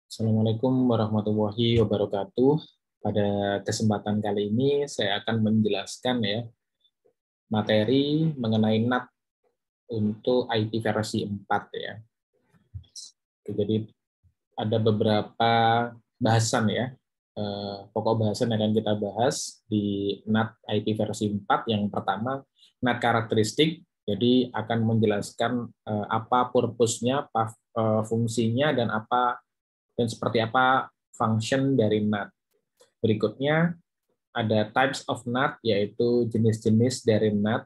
Assalamualaikum warahmatullahi wabarakatuh. Pada kesempatan kali ini saya akan menjelaskan materi mengenai NAT untuk IT versi 4 ya. Jadi ada beberapa bahasan pokok bahasan yang akan kita bahas di NAT IT versi 4. Yang pertama, NAT karakteristik. Jadi akan menjelaskan apa purpose-nya, fungsinya dan seperti apa function dari NAT. Berikutnya ada types of NAT, yaitu jenis-jenis dari NAT.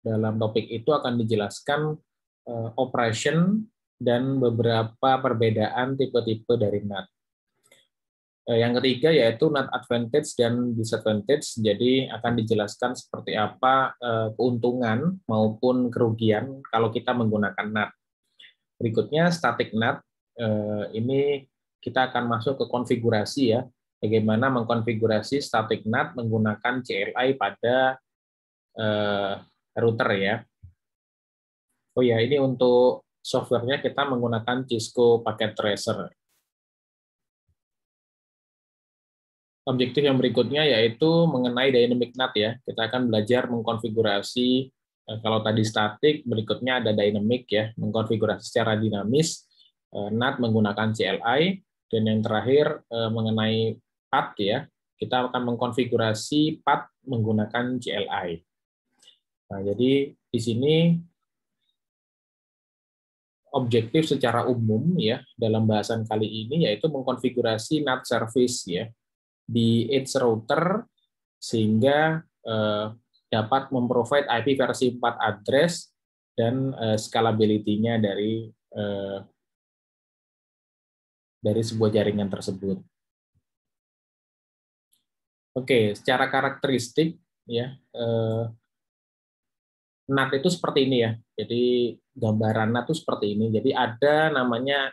Dalam topik itu akan dijelaskan operation dan beberapa perbedaan tipe-tipe dari NAT. Yang ketiga yaitu NAT advantage dan disadvantage. Jadi akan dijelaskan seperti apa keuntungan maupun kerugian kalau kita menggunakan NAT. Berikutnya static NAT. Ini kita akan masuk ke konfigurasi ya. Bagaimana mengkonfigurasi static NAT menggunakan CLI pada router ya. Oh ya, ini untuk softwarenya kita menggunakan Cisco Packet Tracer. Objektif yang berikutnya yaitu mengenai dynamic NAT ya. Kita akan belajar mengkonfigurasi, kalau tadi static, berikutnya ada dynamic ya, mengkonfigurasi secara dinamis NAT menggunakan CLI, dan yang terakhir mengenai path ya, kita akan mengkonfigurasi path menggunakan CLI. Nah, jadi di sini objektif secara umum ya dalam bahasan kali ini yaitu mengkonfigurasi NAT service ya di edge router sehingga dapat memprovide IP versi 4 address dan scalability-nya dari sebuah jaringan tersebut. Oke, secara karakteristik ya NAT itu seperti ini ya. Jadi gambaran NAT itu seperti ini. Jadi ada namanya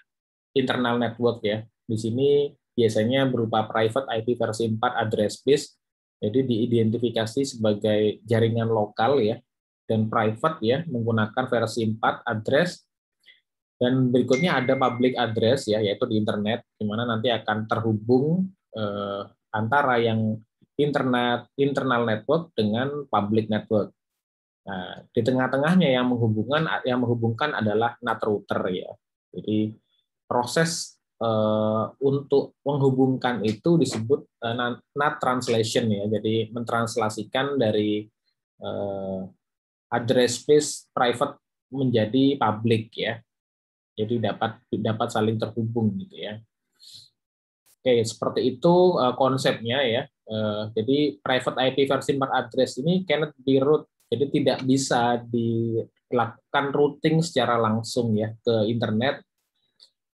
internal network ya. Di sini biasanya berupa private IP versi 4 address base. Jadi diidentifikasi sebagai jaringan lokal ya, dan private ya menggunakan versi 4 address. Dan berikutnya ada public address ya, yaitu di internet, di mana nanti akan terhubung antara yang internal network dengan public network. Nah, di tengah-tengahnya yang menghubungkan adalah NAT router ya. Jadi proses untuk menghubungkan itu disebut NAT translation ya. Jadi mentranslasikan dari address space private menjadi public ya. Jadi dapat saling terhubung gitu ya. Oke, seperti itu konsepnya ya. Jadi private IP versi 4 address ini cannot be route. Jadi tidak bisa dilakukan routing secara langsung ya ke internet.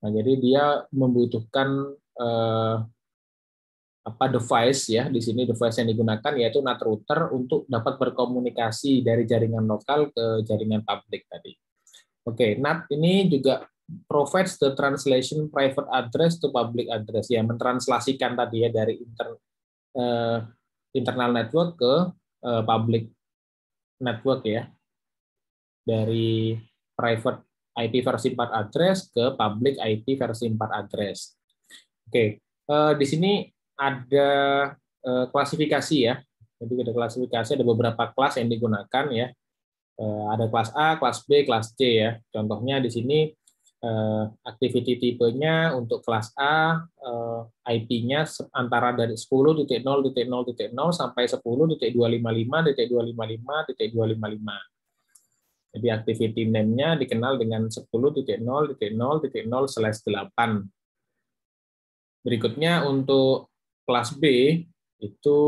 Nah, jadi dia membutuhkan device ya. Di sini device yang digunakan yaitu NAT router untuk dapat berkomunikasi dari jaringan lokal ke jaringan publik tadi. Oke, NAT ini juga provides the translation private address to public address ya, mentranslasikan tadi ya dari internal network ke public network ya, dari private IP versi 4 address ke public IP versi 4 address. Oke, di sini ada klasifikasi ya. Jadi ada klasifikasi, ada beberapa kelas yang digunakan ya. Ada kelas A, kelas B, kelas C ya. Contohnya di sini activity tipenya untuk kelas A, IP-nya antara dari 10.0.0.0 sampai 10.255.255.255. Jadi activity name-nya dikenal dengan 10.0.0.0/8. Berikutnya untuk kelas B itu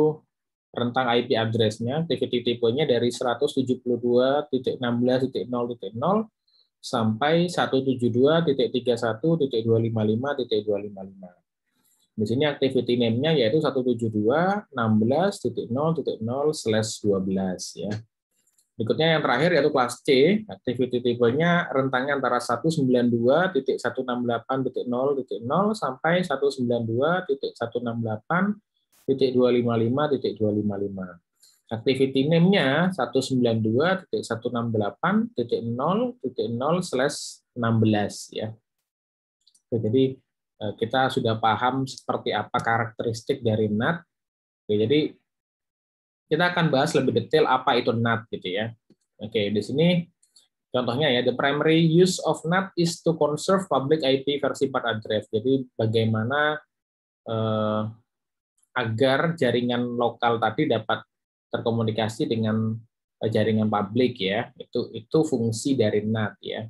rentang IP address-nya, activity tipenya dari 172.16.0.0 sampai 172.31.255.255. Di sini activity name-nya yaitu 172.16.0.0/12 ya. Berikutnya yang terakhir yaitu kelas C, activity tipenya rentangnya antara 192.168.0.0 sampai 192.168.255.255. Activity name-nya 192.168.0.0/16 ya. Jadi kita sudah paham seperti apa karakteristik dari NAT. Jadi kita akan bahas lebih detail apa itu NAT gitu ya. Oke, di sini contohnya ya, the primary use of NAT is to conserve public IP versi 4 address. Jadi bagaimana agar jaringan lokal tadi dapat terkomunikasi dengan jaringan publik ya. Itu fungsi dari NAT ya.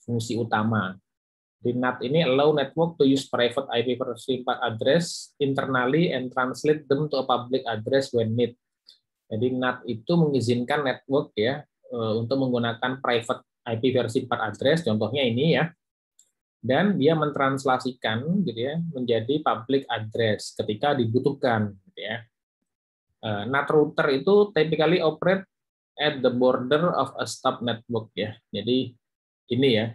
Fungsi utama. Di NAT ini allow network to use private IP versi 4 address internally and translate them to a public address when need. Jadi NAT itu mengizinkan network ya untuk menggunakan private IP versi 4 address, contohnya ini ya, dan dia mentranslasikan gitu ya menjadi public address ketika dibutuhkan gitu ya. NAT router itu typically operate at the border of a stub network ya. Jadi ini ya,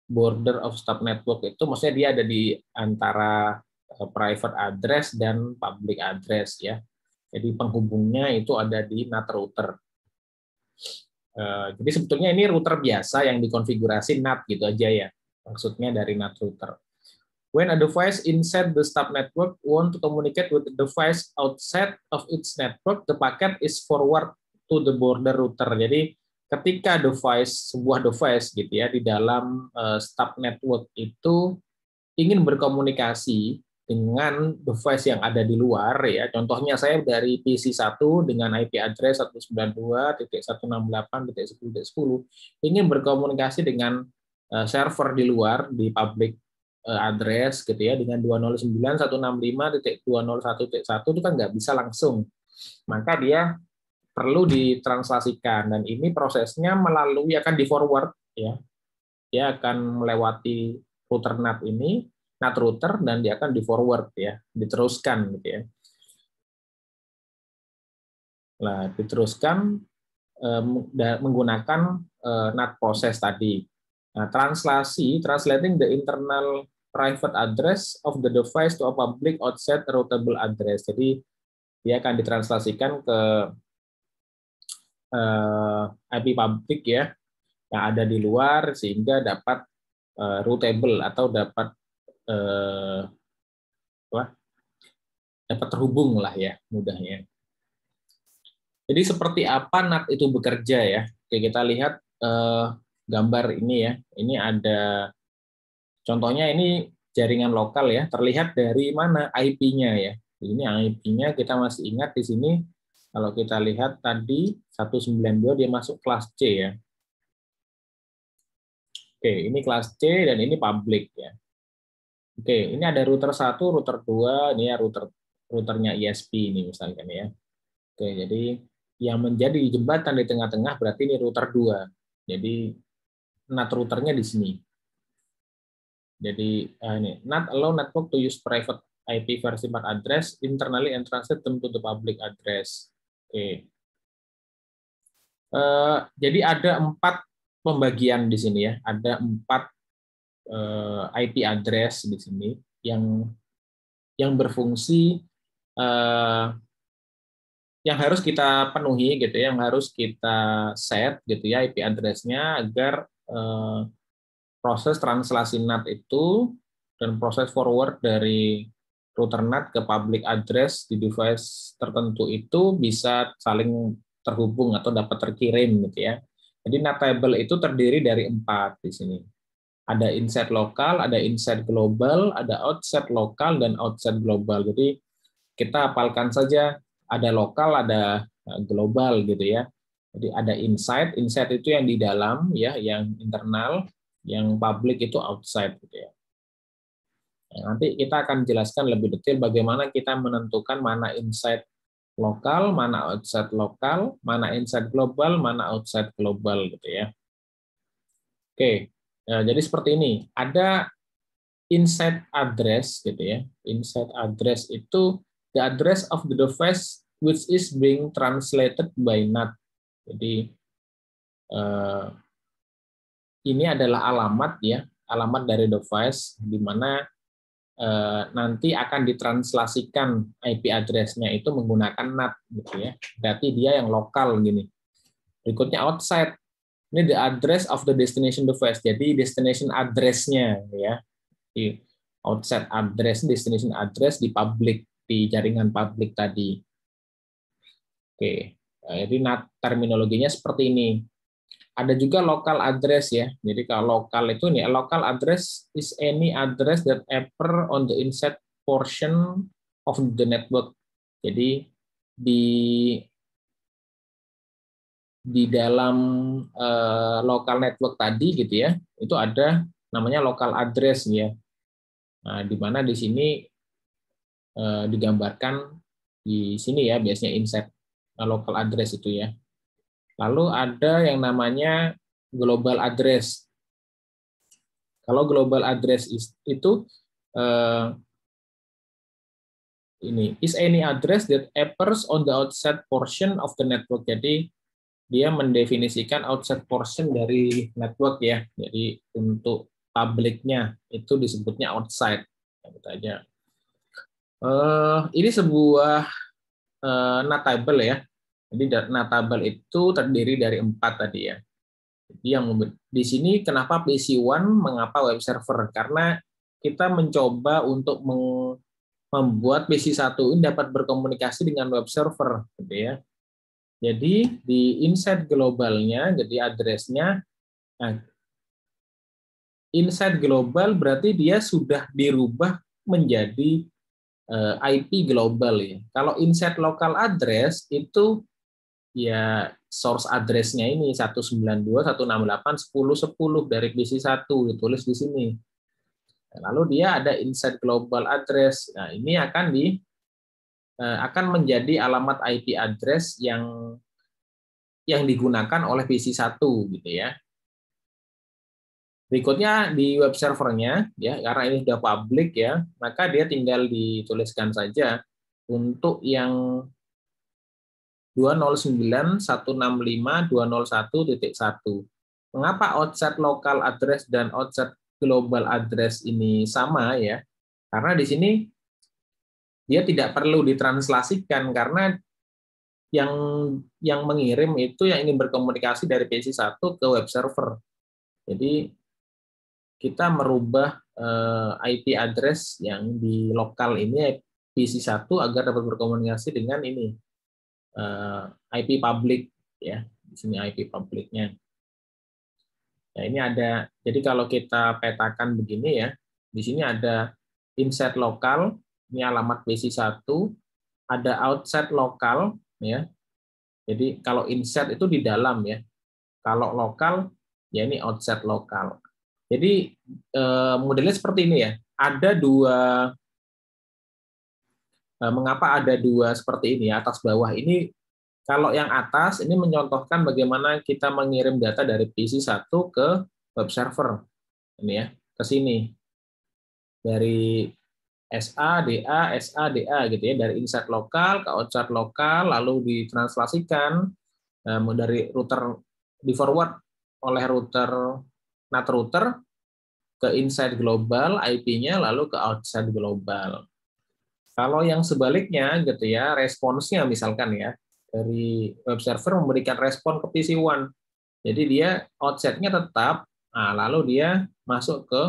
border of stub network itu maksudnya dia ada di antara private address dan public address ya. Jadi penghubungnya itu ada di NAT router. Jadi sebetulnya ini router biasa yang dikonfigurasi NAT gitu aja ya. Maksudnya dari NAT router. When a device inside the stub network want to communicate with the device outside of its network, the packet is forward to the border router. Jadi ketika sebuah device gitu ya di dalam stub network itu ingin berkomunikasi dengan device yang ada di luar ya. Contohnya saya dari PC1 dengan IP address 192.168.10.10 ingin berkomunikasi dengan server di luar di public address gitu ya dengan 209.165.201.1 itu kan nggak bisa langsung. Maka dia perlu ditranslasikan dan ini prosesnya akan di forward ya. Dia akan melewati router NAT ini, NAT router, dan dia akan di forward ya, diteruskan gitu ya. Nah, diteruskan menggunakan NAT proses tadi. Nah, translating the internal private address of the device to a public outside routable address. Jadi dia akan ditranslasikan ke IP publik ya yang ada di luar sehingga dapat routable atau dapat terhubung lah ya mudahnya. Jadi seperti apa NAT itu bekerja ya? Oke, kita lihat gambar ini ya. Ini ada contohnya ini jaringan lokal ya. Terlihat dari mana IP-nya ya. Ini IP-nya kita masih ingat di sini. Kalau kita lihat tadi 192 dia masuk kelas C ya. Oke, ini kelas C dan ini public ya. Oke, ini ada router 1, router 2, ini ya routernya ISP ini misalkan ya. Oke, jadi yang menjadi jembatan di tengah-tengah berarti ini router 2. Jadi NAT routernya di sini. Jadi ini NAT allow network to use private IP versi 4 address internally and translate them to the public address. Oke. Jadi ada 4 pembagian di sini ya. Ada 4 IP address di sini yang berfungsi yang harus kita penuhi gitu ya, yang harus kita set gitu ya IP address-nya agar proses translasi NAT itu dan proses forward dari router NAT ke public address di device tertentu itu bisa saling terhubung atau dapat terkirim gitu ya. Jadi NAT table itu terdiri dari 4 di sini. Ada inside lokal, ada inside global, ada outside lokal, dan outside global. Jadi kita hafalkan saja ada lokal, ada global gitu ya. Jadi ada inside itu yang di dalam ya, yang internal, yang public itu outside gitu ya. Nah, nanti kita akan jelaskan lebih detail bagaimana kita menentukan mana inside lokal, mana outside lokal, mana inside global, mana outside global gitu ya. Oke. Nah, jadi seperti ini. Ada inside address gitu ya. Inside address itu the address of the device which is being translated by NAT. Jadi ini adalah alamat ya, alamat dari device di mana nanti akan ditranslasikan IP address-nya itu menggunakan NAT gitu ya. Berarti dia yang lokal gini. Berikutnya outside. Ini the address of the destination device. Jadi destination address-nya ya. Di outset address, destination address di public, di jaringan publik tadi. Oke, jadi terminologinya seperti ini. Ada juga local address ya. Jadi kalau lokal itu nih, local address is any address that appear on the inside portion of the network. Jadi di dalam local network tadi gitu ya, itu ada namanya local address ya. Nah, di mana di sini digambarkan di sini ya, biasanya inside local address itu ya. Lalu ada yang namanya global address. Kalau global address itu ini is any address that appears on the outside portion of the network. Jadi dia mendefinisikan outside portion dari network ya. Jadi untuk publiknya itu disebutnya outside. Gitu aja. Ini sebuah NAT table ya. Jadi NAT table itu terdiri dari 4 tadi ya. Jadi yang di sini kenapa PC1, mengapa web server? Karena kita mencoba untuk membuat PC1 ini dapat berkomunikasi dengan web server, gitu ya. Jadi di inside globalnya, jadi addressnya, nah, inside global berarti dia sudah dirubah menjadi IP global ya. Kalau inside local address itu ya source address-nya ini 192.168.10.10 dari PC1 ditulis di sini. Lalu dia ada inside global address. Nah, ini akan menjadi alamat IP address yang digunakan oleh PC1 gitu ya. Berikutnya di web servernya ya, karena ini sudah public ya, maka dia tinggal dituliskan saja untuk yang 209.165.201.1. Mengapa outset local address dan outset global address ini sama ya? Karena di sini dia tidak perlu ditranslasikan karena yang mengirim itu yang ingin berkomunikasi dari PC1 ke web server. Jadi kita merubah IP address yang di lokal ini PC1 agar dapat berkomunikasi dengan ini IP public ya. Di sini IP publiknya. Nah, ini ada, jadi kalau kita petakan begini ya, di sini ada inside lokal, ini alamat PC1, ada outside lokal ya. Jadi kalau inside itu di dalam ya. Kalau lokal ya ini outside lokal. Jadi modelnya seperti ini ya. Ada dua, mengapa ada dua seperti ini atas bawah ini. Kalau yang atas ini mencontohkan bagaimana kita mengirim data dari PC1 ke web server. Ini ya, ke sini. Dari SA, DA gitu ya, dari inside lokal ke outside lokal, lalu ditranslasikan dari router, di forward oleh NAT router ke inside global IP-nya, lalu ke outside global. Kalau yang sebaliknya gitu ya, responsnya misalkan ya, dari web server memberikan respon ke PC1. Jadi dia outset-nya tetap, nah, lalu dia masuk ke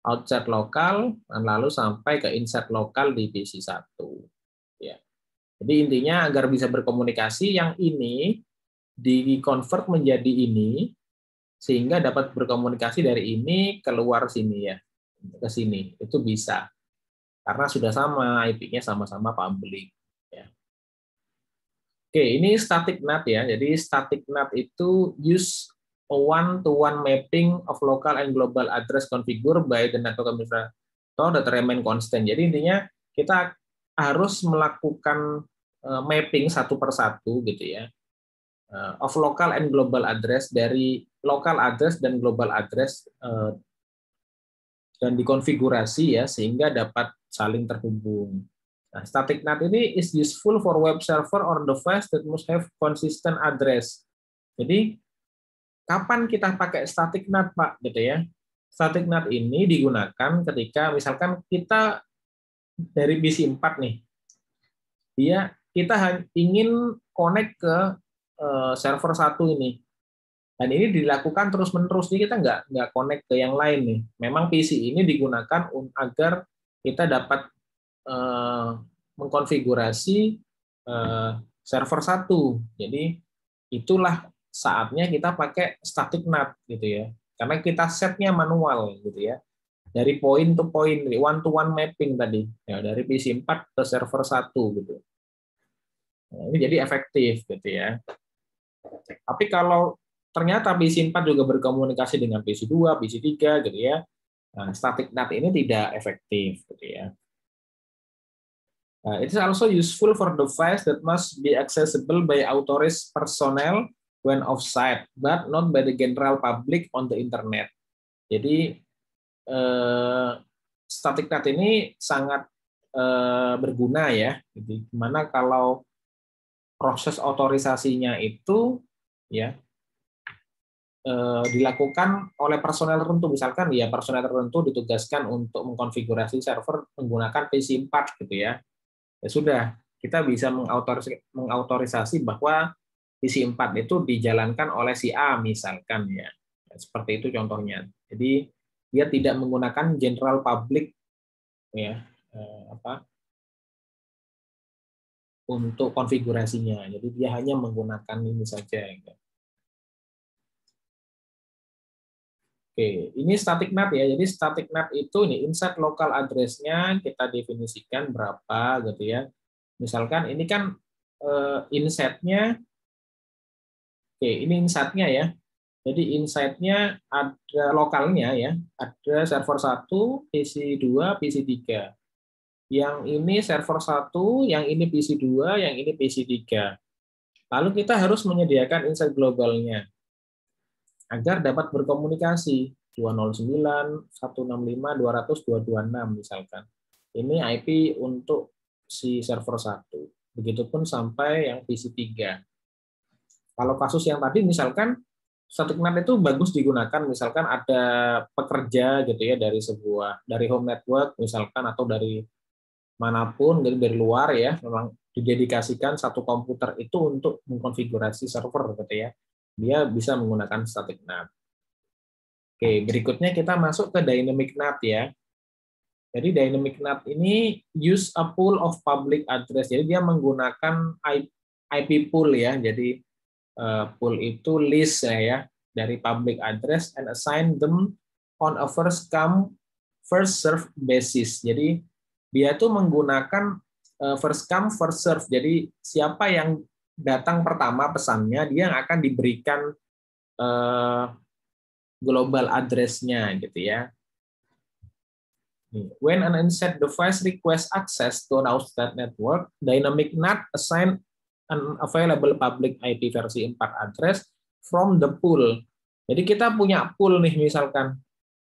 outside lokal, dan lalu sampai ke inside lokal di PC1. Ya. Jadi intinya agar bisa berkomunikasi, yang ini di-convert menjadi ini, sehingga dapat berkomunikasi dari ini keluar sini ya, ke sini. Itu bisa. Karena sudah sama, IP-nya sama-sama public. Ya. Oke, ini static NAT ya. Jadi static NAT itu use a one-to-one mapping of local and global address configured by the network administrator that remain constant. Jadi intinya kita harus melakukan mapping satu persatu gitu ya, of local and global address, dari local address dan global address, dan dikonfigurasi ya sehingga dapat saling terhubung. Nah, static NAT ini is useful for web server or device that must have consistent address. Jadi, kapan kita pakai static NAT, Pak? Gitu ya. Static NAT ini digunakan ketika misalkan kita dari PC4 nih, kita ingin connect ke server 1 ini. Dan ini dilakukan terus-menerus, nih kita nggak connect ke yang lain nih. Memang PC ini digunakan agar kita dapat mengkonfigurasi server satu. Jadi itulah saatnya kita pakai static NAT gitu ya. Karena kita setnya manual gitu ya. Dari point to point, one to one mapping tadi. Ya, dari PC 4 ke server 1 gitu. Nah, ini jadi efektif gitu ya. Tapi kalau ternyata PC 4 juga berkomunikasi dengan PC 2, PC 3 gitu ya. Nah, static NAT ini tidak efektif gitu ya. It is also useful for device that must be accessible by authorized personnel when off-site, but not by the general public on the internet. Jadi static NAT ini sangat berguna ya. Jadi gimana kalau proses otorisasinya itu ya dilakukan oleh personel tertentu, misalkan ya personel tertentu ditugaskan untuk mengkonfigurasi server menggunakan PC 4 gitu ya. Ya sudah, kita bisa mengautorisasi bahwa PC 4 itu dijalankan oleh si A misalkan ya. Seperti itu contohnya. Jadi dia tidak menggunakan general public ya untuk konfigurasinya. Jadi dia hanya menggunakan ini saja. Oke, ini static NAT ya. Jadi static NAT itu ini inside local address-nya kita definisikan berapa gitu ya. Misalkan ini kan inside-nya, oke ini inside-nya ya. Jadi inside-nya ada lokalnya ya, ada server 1, PC 2, PC 3. Yang ini server 1, yang ini PC 2, yang ini PC 3. Lalu kita harus menyediakan inside globalnya agar dapat berkomunikasi 209, 165, 200, 226 misalkan. Ini IP untuk si server 1. Begitupun sampai yang PC 3. Kalau kasus yang tadi misalkan static NAT itu bagus digunakan misalkan ada pekerja gitu ya dari home network misalkan atau dari manapun dari luar ya, memang didedikasikan satu komputer itu untuk mengkonfigurasi server gitu ya. Dia bisa menggunakan static NAT. Oke, berikutnya kita masuk ke dynamic NAT ya. Jadi dynamic NAT ini use a pool of public address. Jadi dia menggunakan IP pool ya. Jadi pool itu list ya dari public address and assign them on a first come first serve basis. Jadi dia tuh menggunakan first come first serve. Jadi siapa yang datang pertama pesannya dia yang akan diberikan global address-nya gitu ya. When an inside device requests access to an outside network, dynamic NAT assign an available public IP versi 4 address from the pool. Jadi kita punya pool nih misalkan.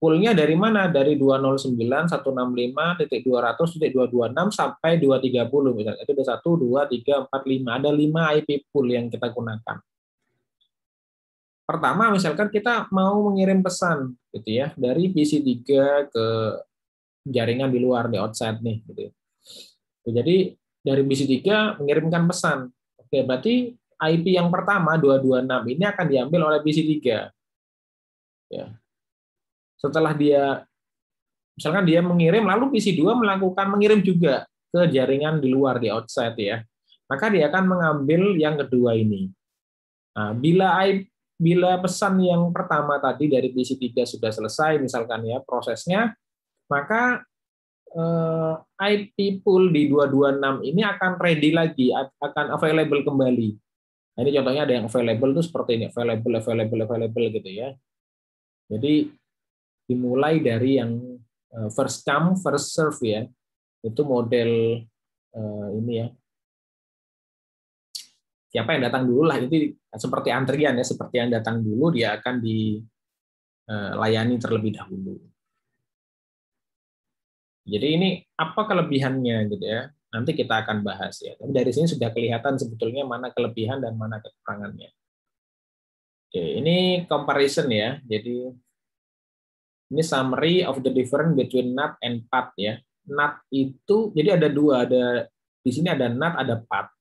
Poolnya dari mana? Dari 209.165.200.226 sampai 230 misalnya. Itu ada 1, 2, 3, 4, 5. Ada 5 IP pool yang kita gunakan. Pertama misalkan kita mau mengirim pesan gitu ya dari PC 3 ke jaringan di luar di outside nih gitu. Jadi dari PC 3 mengirimkan pesan. Oke, berarti IP yang pertama 226 ini akan diambil oleh PC 3. Ya. Setelah dia misalkan dia mengirim lalu PC 2 melakukan mengirim juga ke jaringan di luar di outside ya. Maka dia akan mengambil yang kedua ini. Nah, bila pesan yang pertama tadi dari PC 3 sudah selesai misalkan ya prosesnya, maka IP pool di 226 ini akan ready lagi, akan available kembali. Nah, ini contohnya ada yang available itu seperti ini, available gitu ya. Jadi dimulai dari yang first come first serve ya. Itu model ini ya. Siapa yang datang dulu lah, itu seperti antrian ya, seperti yang datang dulu dia akan dilayani terlebih dahulu. Jadi ini apa kelebihannya gitu ya? Nanti kita akan bahas ya. Tapi dari sini sudah kelihatan sebetulnya mana kelebihan dan mana kekurangannya. Oke, ini comparison ya. Jadi ini summary of the difference between NAT and PAT ya. NAT itu jadi ada dua, ada di sini ada NAT, ada PAT.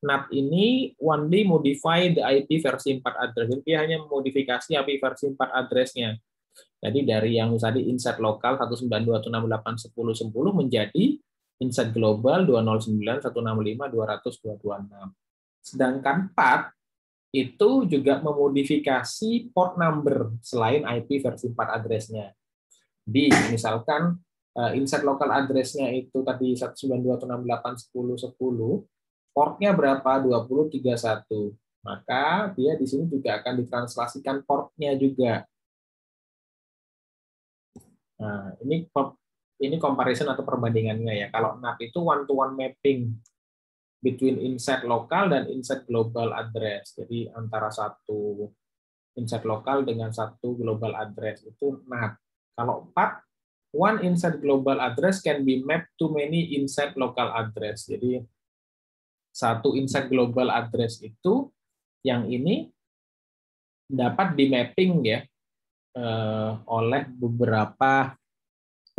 NAT ini only modify the IP versi 4 address. Jadi dia hanya memodifikasi IP versi 4 address-nya. Jadi dari yang tadi insert lokal 192.168.10.10 menjadi insert global 209.165.200.226. Sedangkan PAT itu juga memodifikasi port number selain IP versi 4 address-nya. Di misalkan insert lokal address-nya itu tadi 192.168.10.10, portnya berapa? 2031. Maka dia di sini juga akan ditranslasikan portnya juga. Nah, ini comparison atau perbandingannya ya. Kalau NAT itu one-to-one mapping between insert lokal dan insert global address. Jadi antara satu insert lokal dengan satu global address itu NAT. Kalau PAT, one insert global address can be mapped to many insert local address. Jadi satu insert global address itu yang ini dapat di mapping ya oleh beberapa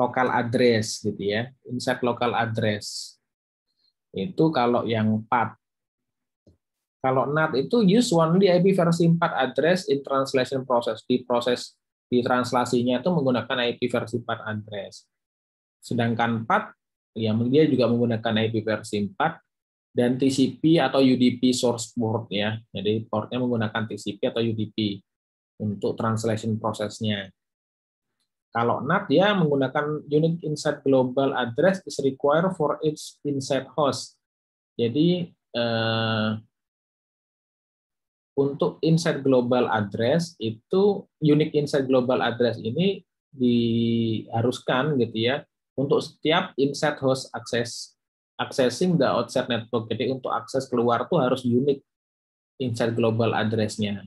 local address gitu ya, insert local address. Itu kalau yang PAT. Kalau NAT itu use only IP versi 4 address in translation process. Di translasinya itu menggunakan IP versi 4 address. Sedangkan PAT ya dia juga menggunakan IP versi 4 dan TCP atau UDP source port ya. Jadi portnya menggunakan TCP atau UDP untuk translation prosesnya. Kalau NAT dia menggunakan unique insert global address is required for each insert host. Jadi untuk insert global address itu unique insert global address ini diharuskan gitu ya untuk setiap insert host accessing the outside network. Jadi untuk akses keluar tuh harus unique insert global address-nya.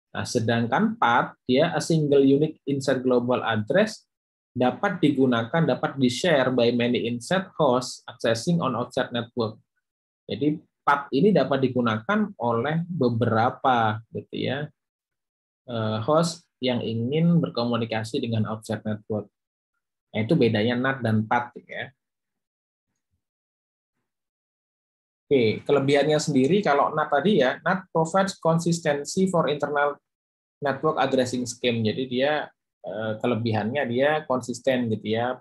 Nah, sedangkan PAT dia a single unique insert global address dapat digunakan, dapat di-share by many insert hosts accessing on outside network. Jadi PAT ini dapat digunakan oleh beberapa gitu ya host yang ingin berkomunikasi dengan outside network. Nah, itu bedanya NAT dan PAT ya. Oke, kelebihannya sendiri kalau NAT tadi ya, NAT provides consistency for internal network addressing scheme. Jadi dia kelebihannya dia konsisten gitu ya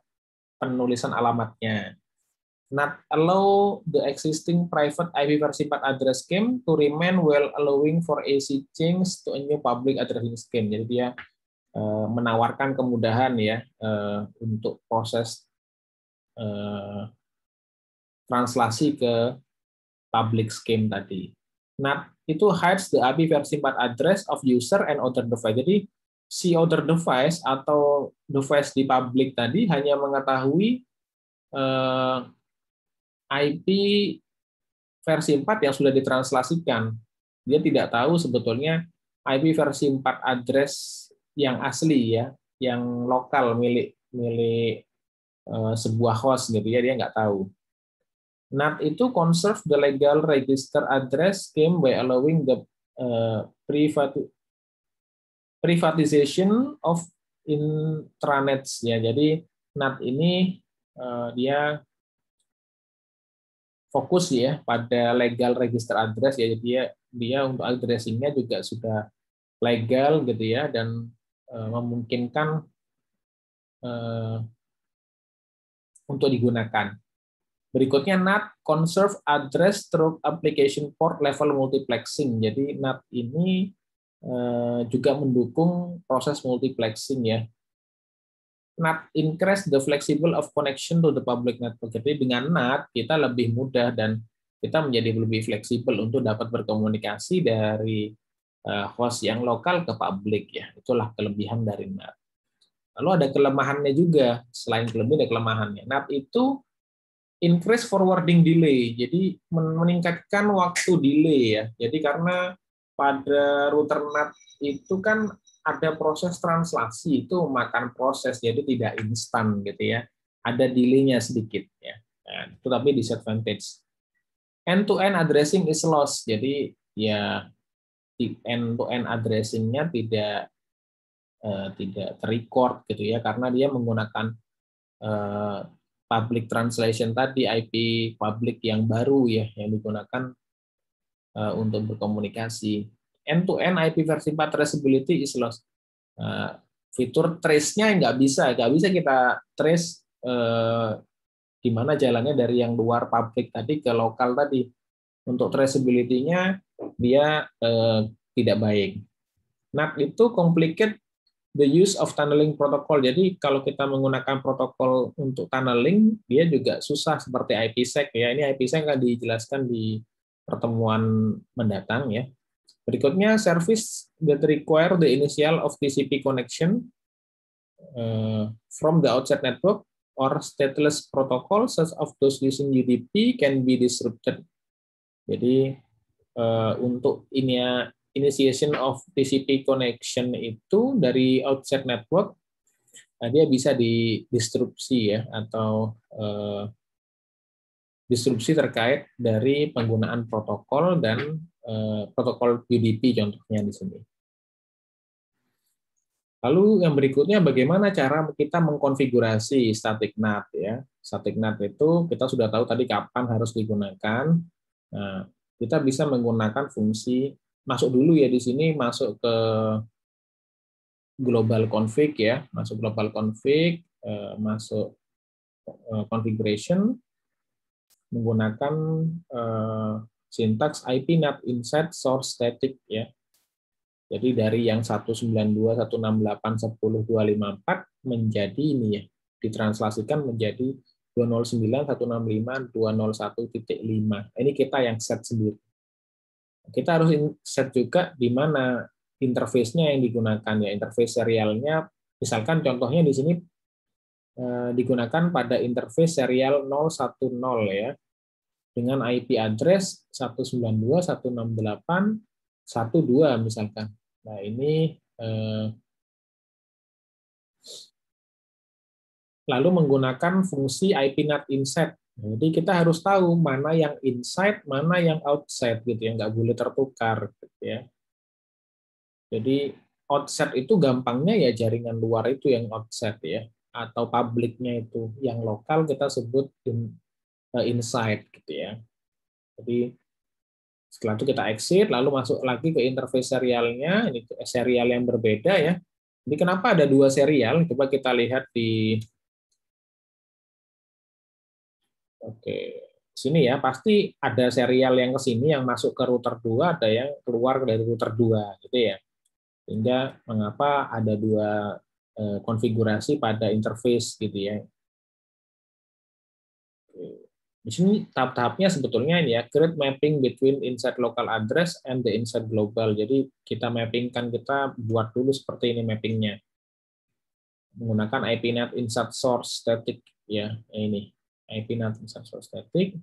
penulisan alamatnya. NAT allow the existing private IP versi 4 address scheme to remain while allowing for AC change to a new public addressing scheme. Jadi dia menawarkan kemudahan ya untuk proses translasi ke public scheme tadi. NAT itu hides the IP versi 4 address of user and other device. Jadi si other device atau device di public tadi hanya mengetahui IP versi 4 yang sudah ditranslasikan. Dia tidak tahu sebetulnya IP versi 4 address yang asli ya, yang lokal milik sebuah host gitu ya, dia nggak tahu. NAT itu conserve the legal register address scheme by allowing the privatization of intranets ya. Jadi NAT ini dia fokus ya pada legal register address ya. Jadi dia untuk addressingnya juga sudah legal gitu ya dan memungkinkan untuk digunakan. Berikutnya NAT conserve address through application port level multiplexing. Jadi NAT ini juga mendukung proses multiplexing ya. NAT increase the flexible of connection to the public network. Jadi dengan NAT kita lebih mudah dan kita menjadi lebih fleksibel untuk dapat berkomunikasi dari host yang lokal ke publik ya. Itulah kelebihan dari NAT. Lalu ada kelemahannya juga. Selain kelebihan ada kelemahannya. NAT itu increase forwarding delay. Jadi meningkatkan waktu delay ya. Jadi karena pada router NAT itu kan ada proses translasi, itu makan proses, jadi tidak instan gitu ya. Ada delay-nya sedikit ya. Nah, itu tapi disadvantage. End-to-end addressing is lost. Jadi ya end-to-end addressing-nya tidak terrecord gitu ya, karena dia menggunakan public translation tadi, IP public yang baru ya, yang digunakan untuk berkomunikasi. End-to-end IP versi 4 traceability is lost. Fitur trace-nya nggak bisa kita trace di mana jalannya dari yang luar publik tadi ke lokal tadi. Untuk traceability-nya dia tidak baik. NAT itu complicate the use of tunneling protocol. Jadi kalau kita menggunakan protokol untuk tunneling, dia juga susah seperti IPsec ya. Ini IPsec akan dijelaskan di pertemuan mendatang ya. Berikutnya service that require the initial of TCP connection from the outside network or stateless protocol such of those using UDP can be disrupted. Jadi untuk initiation of TCP connection itu dari outside network, dia bisa didisrupsi ya, atau disrupsi terkait dari penggunaan protokol dan protokol UDP contohnya di sini. Lalu yang berikutnya bagaimana cara kita mengkonfigurasi static NAT ya. Static NAT itu kita sudah tahu tadi kapan harus digunakan. Nah, kita bisa menggunakan fungsi masuk dulu ya di sini, masuk ke global config ya, masuk global config, masuk configuration, menggunakan sintaks IP NAT inside source static ya. Jadi dari yang 192.168.10.254 menjadi ini ya, ditranslasikan menjadi 209.165.201.5. Ini kita yang set sendiri. Kita harus set juga di mana interface-nya yang digunakan ya, interface serialnya. Misalkan contohnya di sini digunakan pada interface serial 010 ya, dengan IP address 192.168.12 misalkan. Nah, ini lalu menggunakan fungsi IP NAT inside. Jadi kita harus tahu mana yang inside, mana yang outside gitu ya, nggak boleh tertukar gitu ya. Jadi outside itu gampangnya ya jaringan luar itu yang outside ya, atau publiknya itu yang lokal kita sebut inside gitu ya. Jadi setelah itu kita exit, lalu masuk lagi ke interface serialnya, ini serial yang berbeda ya. Jadi kenapa ada dua serial? Coba kita lihat di sini ya, pasti ada serial yang ke sini yang masuk ke router 2, ada yang keluar dari router 2 gitu ya. Sehingga mengapa ada dua konfigurasi pada interface gitu ya. Di sini tahap-tahapnya sebetulnya ini ya, create mapping between inside local address and the inside global. Jadi kita mappingkan, kita buat dulu seperti ini mappingnya. Menggunakan IP NAT inside source static ya, ini IP NAT inside source static.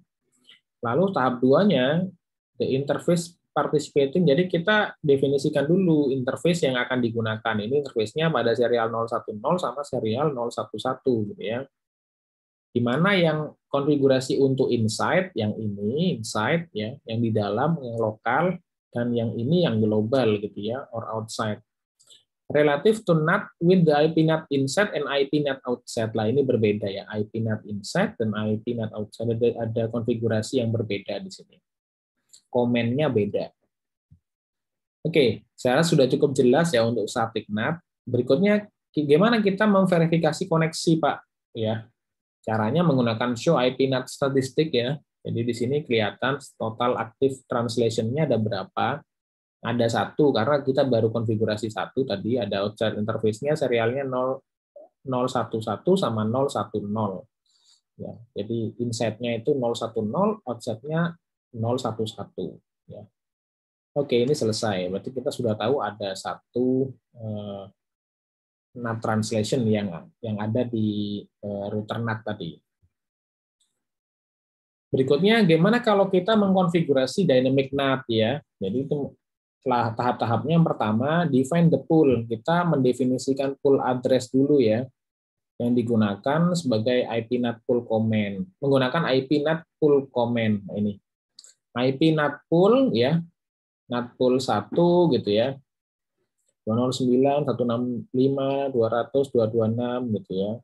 Lalu tahap 2-nya the interface participating. Jadi kita definisikan dulu interface yang akan digunakan. Ini interface-nya pada serial 010 sama serial 011 gitu ya. Di mana yang konfigurasi untuk inside, yang ini inside ya, yang di dalam, yang lokal, dan yang ini yang global gitu ya, or outside. Relative to NAT with the IP NAT inside and IP NAT outside. Lah ini berbeda ya, IP NAT inside dan IP NAT outside, ada konfigurasi yang berbeda di sini. Komennya beda. Oke, saya sudah cukup jelas ya untuk static NAT. Berikutnya gimana kita memverifikasi koneksi, Pak? Ya. Caranya menggunakan show IP NAT statistik ya. Jadi di sini kelihatan total active translation-nya ada berapa. Ada satu karena kita baru konfigurasi satu tadi, ada outside interface-nya serialnya 011 sama 010. Ya, jadi inside-nya itu 010, outside-nya 011 ya. Oke, ini selesai. Berarti kita sudah tahu ada satu NAT translation yang ada di router NAT tadi. Berikutnya, gimana kalau kita mengkonfigurasi dynamic NAT ya? Jadi itu tahap-tahapnya. Yang pertama, define the pool. Kita mendefinisikan pool address dulu ya, yang digunakan sebagai IP NAT pool command. Menggunakan IP NAT pool command. Nah, ini IP NAT pool ya, NAT pool 1 gitu ya. 209, 165, 200, 226 gitu ya.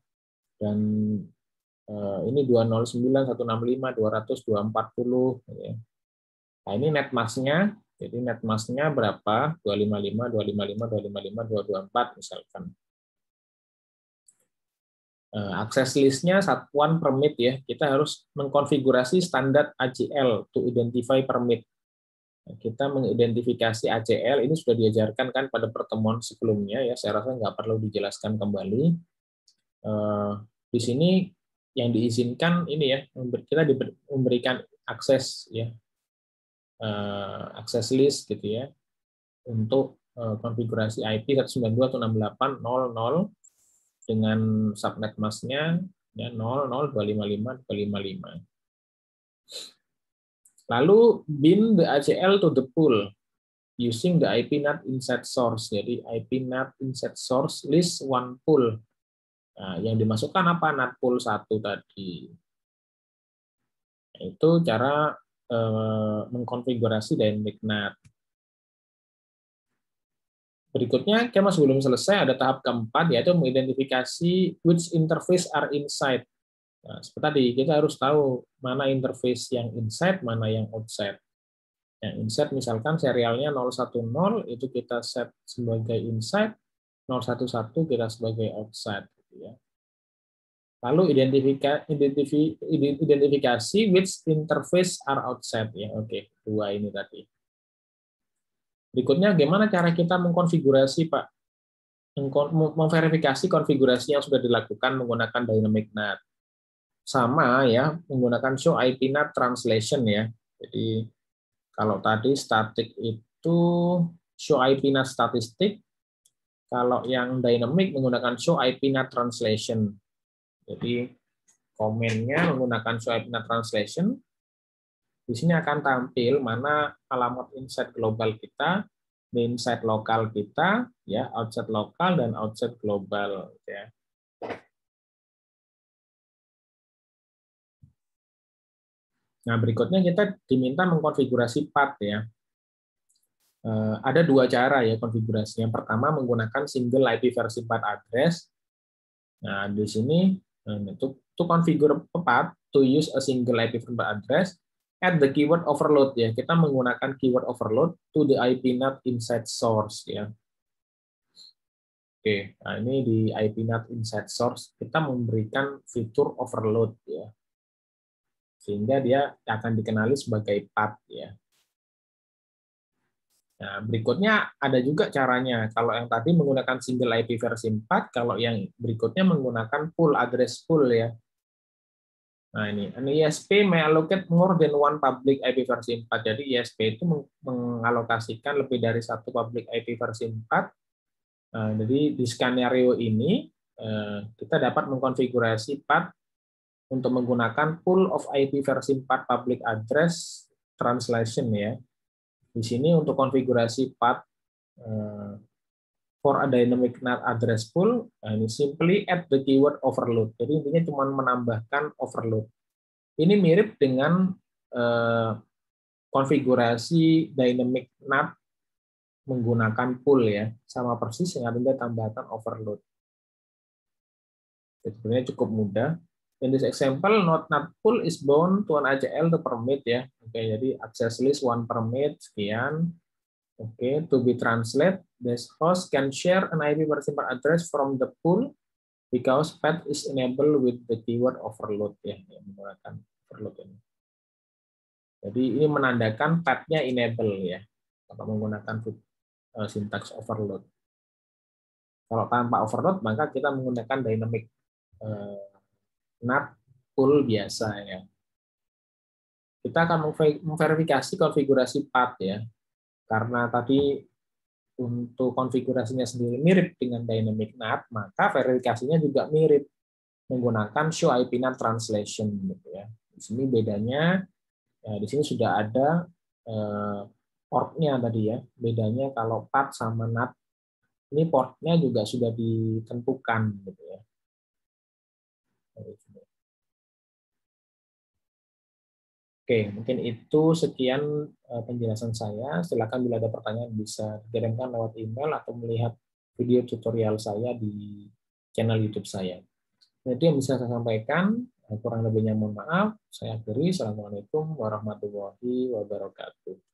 Dan ini 209, 165, 200, 240 gitu ya. Nah, ini net mask-nya. Jadi net mask-nya berapa? 255, 255, 255, 224 misalkan. Akses list-nya satuan permit ya. Kita harus mengkonfigurasi standar ACL to identify permit. Kita mengidentifikasi ACL ini sudah diajarkan kan pada pertemuan sebelumnya ya. Saya rasa nggak perlu dijelaskan kembali. Di sini yang diizinkan ini ya, kita memberikan akses ya, akses list gitu ya, untuk konfigurasi IP 192.168.0.0 dengan subnet mask-nya ya 00255.255. Lalu bin the ACL to the pool using the IP NAT inset source. Jadi IP NAT inset source list one pool. Nah, yang dimasukkan apa? NAT pool 1 tadi. Itu cara mengkonfigurasi dynamic NAT. Berikutnya, kita masih belum selesai, ada tahap keempat, yaitu mengidentifikasi which interface are inside. Nah, seperti tadi, kita harus tahu mana interface yang inside, mana yang outside. Yang inside misalkan serialnya 010, itu kita set sebagai inside, 011 kita sebagai outside. Gitu ya. Lalu identifikasi which interface are outside. Ya, oke, dua ini tadi. Berikutnya, bagaimana cara kita mengkonfigurasi, Pak? Memverifikasi konfigurasi yang sudah dilakukan menggunakan dynamic NAT. Sama ya, menggunakan show IP NAT translation ya. Jadi, kalau tadi static itu show IP NAT statistik, kalau yang dynamic menggunakan show IP NAT translation. Jadi, komennya menggunakan show IP NAT translation. Di sini akan tampil mana alamat inset global kita, inside lokal kita, ya, outside lokal dan outside global, ya. Nah, berikutnya kita diminta mengkonfigurasi path, ya. Ada dua cara ya konfigurasi. Yang pertama menggunakan single IP versi path address. Nah, di sini to configure path to use a single IP versi path address, add the keyword overload ya. Kita menggunakan keyword overload to the IP NAT inside source ya. Oke, nah ini di IP NAT inside source kita memberikan fitur overload ya. Sehingga dia akan dikenali sebagai path ya. Nah, berikutnya ada juga caranya. Kalau yang tadi menggunakan single IP versi 4, kalau yang berikutnya menggunakan pool address pool ya. Nah, ini an ISP may allocate more than one public IP versi 4. Jadi ISP itu mengalokasikan lebih dari satu public IP versi 4. Nah, jadi di skenario ini kita dapat mengkonfigurasi path untuk menggunakan pool of IP versi 4 public address translation ya. Di sini untuk konfigurasi path for a dynamic NAT address pool, ini simply add the keyword overload. Jadi intinya cuma menambahkan overload. Ini mirip dengan konfigurasi dynamic NAT menggunakan pool ya, sama persis yang ada tambahkan overload. Jadi sebenarnya cukup mudah. In this example, NAT pool is bound to an ACL to permit ya. Oke, jadi access list one permit sekian. Oke, to be translate, this host can share an IP versi address from the pool because path is enabled with the keyword overload ya, yang menggunakan overload ini. Jadi ini menandakan path-nya enable ya, kalau menggunakan sintaks overload. Kalau tanpa overload maka kita menggunakan dynamic NAT pool biasa ya. Kita akan memverifikasi konfigurasi path ya. Karena tadi untuk konfigurasinya sendiri mirip dengan dynamic NAT, maka verifikasinya juga mirip menggunakan show IP NAT translation gitu ya. Di sini bedanya ya, di sini sudah ada portnya tadi ya. Bedanya kalau path sama NAT ini portnya juga sudah ditentukan gitu ya. Oke, mungkin itu sekian penjelasan saya. Silakan bila ada pertanyaan bisa kirimkan lewat email atau melihat video tutorial saya di channel YouTube saya. Nah, itu yang bisa saya sampaikan. Kurang lebihnya mohon maaf. Saya akhiri. Assalamualaikum warahmatullahi wabarakatuh.